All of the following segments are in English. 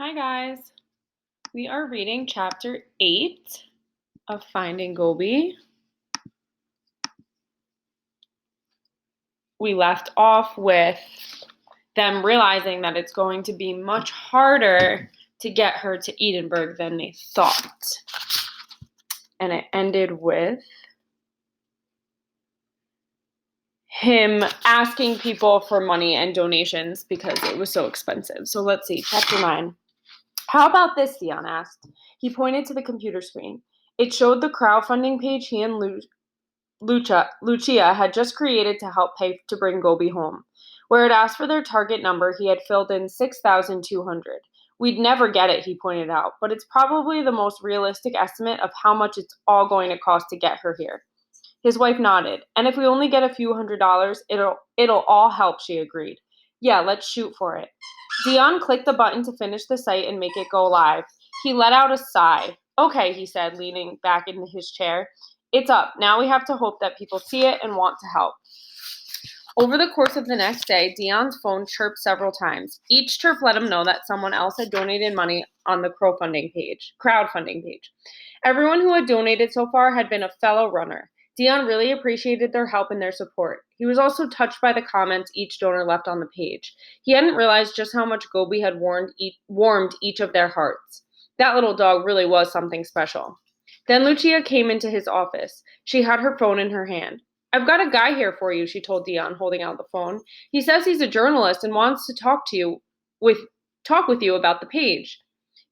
Hi guys, we are reading chapter 8 of Finding Gobi. We left off with them realizing that it's going to be much harder to get her to Edinburgh than they thought. And it ended with him asking people for money and donations because it was so expensive. So let's see, chapter 9. How about this, Dion asked. He pointed to the computer screen. It showed the crowdfunding page he and Lucia had just created to help pay to bring Gobi home. Where it asked for their target number, he had filled in 6,200. We'd never get it, he pointed out, but it's probably the most realistic estimate of how much it's all going to cost to get her here. His wife nodded. And if we only get a few $100s, it'll all help, she agreed. Yeah, let's shoot for it. Dion clicked the button to finish the site and make it go live. He let out a sigh. Okay, he said, leaning back in his chair. It's up. Now we have to hope that people see it and want to help. Over the course of the next day, Dion's phone chirped several times. Each chirp let him know that someone else had donated money on the crowdfunding page. Everyone who had donated so far had been a fellow runner. Dion really appreciated their help and their support. He was also touched by the comments each donor left on the page. He hadn't realized just how much Gobi had warmed each of their hearts. That little dog really was something special. Then Lucia came into his office. She had her phone in her hand. I've got a guy here for you, she told Dion, holding out the phone. He says he's a journalist and wants to talk with you about the page.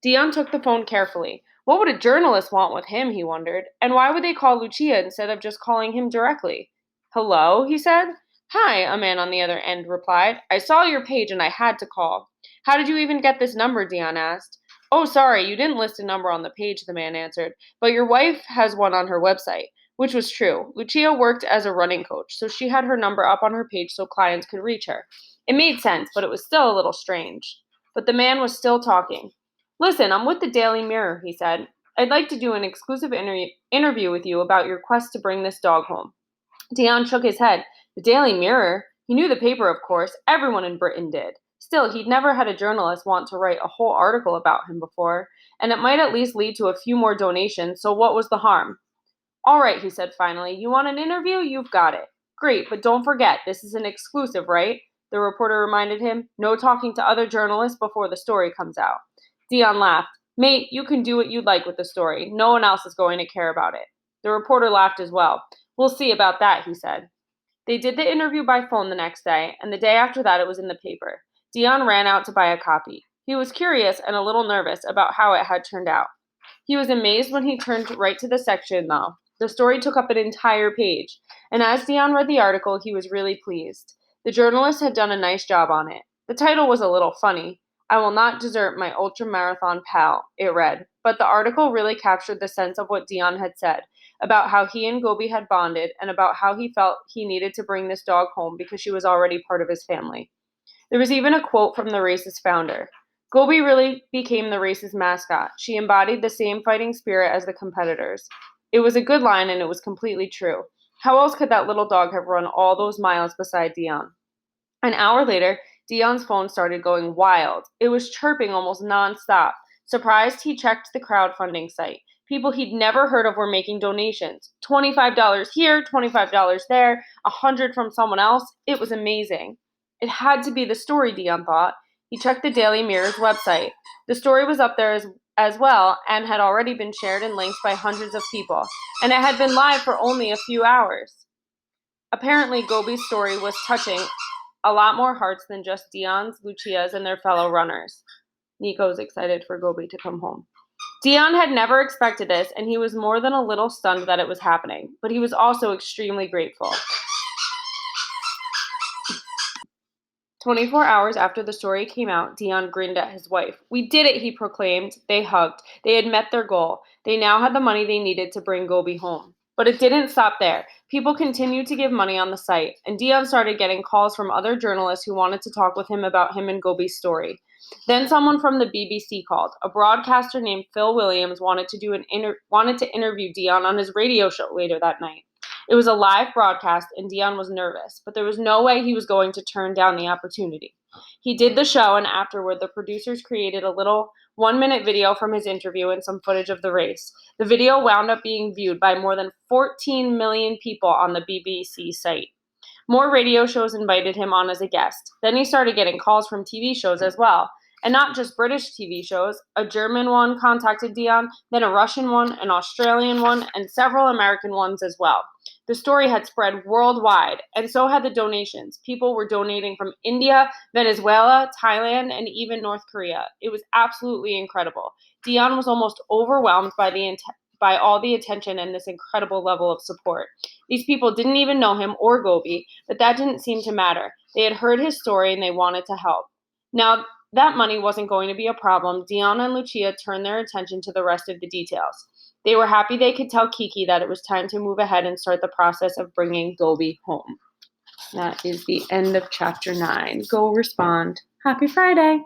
Dion took the phone carefully. What would a journalist want with him, he wondered, and why would they call Lucia instead of just calling him directly? Hello, he said. Hi, a man on the other end replied. I saw your page and I had to call. How did you even get this number, Dion asked. Oh, sorry, you didn't list a number on the page, the man answered, but your wife has one on her website. Which was true. Lucia worked as a running coach, so she had her number up on her page so clients could reach her. It made sense, but it was still a little strange. But the man was still talking. Listen, I'm with the Daily Mirror, he said. I'd like to do an exclusive interview with you about your quest to bring this dog home. Dion shook his head. The Daily Mirror? He knew the paper, of course. Everyone in Britain did. Still, he'd never had a journalist want to write a whole article about him before, and it might at least lead to a few more donations, so what was the harm? All right, he said finally. You want an interview? You've got it. Great, but don't forget, this is an exclusive, right? The reporter reminded him. No talking to other journalists before the story comes out. Dion laughed. Mate, you can do what you'd like with the story. No one else is going to care about it. The reporter laughed as well. We'll see about that, he said. They did the interview by phone the next day, and the day after that it was in the paper. Dion ran out to buy a copy. He was curious and a little nervous about how it had turned out. He was amazed when he turned right to the section, though. The story took up an entire page, and as Dion read the article, he was really pleased. The journalist had done a nice job on it. The title was a little funny. I will not desert my ultramarathon pal, it read, but the article really captured the sense of what Dion had said, about how he and Gobi had bonded, and about how he felt he needed to bring this dog home because she was already part of his family. There was even a quote from the race's founder. Gobi really became the race's mascot. She embodied the same fighting spirit as the competitors. It was a good line, and it was completely true. How else could that little dog have run all those miles beside Dion? An hour later, Dion's phone started going wild. It was chirping almost nonstop. Surprised, he checked the crowdfunding site. People he'd never heard of were making donations. $25 here, $25 there, $100 from someone else. It was amazing. It had to be the story, Dion thought. He checked the Daily Mirror's website. The story was up there as well and had already been shared and linked by hundreds of people, and it had been live for only a few hours. Apparently, Gobi's story was touching a lot more hearts than just Dion's, Lucia's, and their fellow runners. Nico's excited for Gobi to come home. Dion had never expected this, and he was more than a little stunned that it was happening, but he was also extremely grateful. 24 hours after the story came out, Dion grinned at his wife. We did it, he proclaimed. They hugged. They had met their goal. They now had the money they needed to bring Gobi home. But it didn't stop there. People continued to give money on the site, and Dion started getting calls from other journalists who wanted to talk with him about him and Gobi's story. Then someone from the BBC called. A broadcaster named Phil Williams wanted to interview Dion on his radio show later that night. It was a live broadcast, and Dion was nervous, but there was no way he was going to turn down the opportunity. He did the show, and afterward, the producers created a little 1 minute video from his interview and some footage of the race. The video wound up being viewed by more than 14 million people on the BBC site. More radio shows invited him on as a guest. Then he started getting calls from TV shows as well. And not just British TV shows. A German one contacted Dion, then a Russian one, an Australian one, and several American ones as well. The story had spread worldwide, and so had the donations. People were donating from India, Venezuela, Thailand, and even North Korea. It was absolutely incredible. Dion was almost overwhelmed by all the attention and this incredible level of support. These people didn't even know him or Gobi, but that didn't seem to matter. They had heard his story and they wanted to help. Now, that money wasn't going to be a problem. Dion and Lucia turned their attention to the rest of the details. They were happy they could tell Kiki that it was time to move ahead and start the process of bringing Gobi home. That is the end of chapter 9. Go respond. Happy Friday!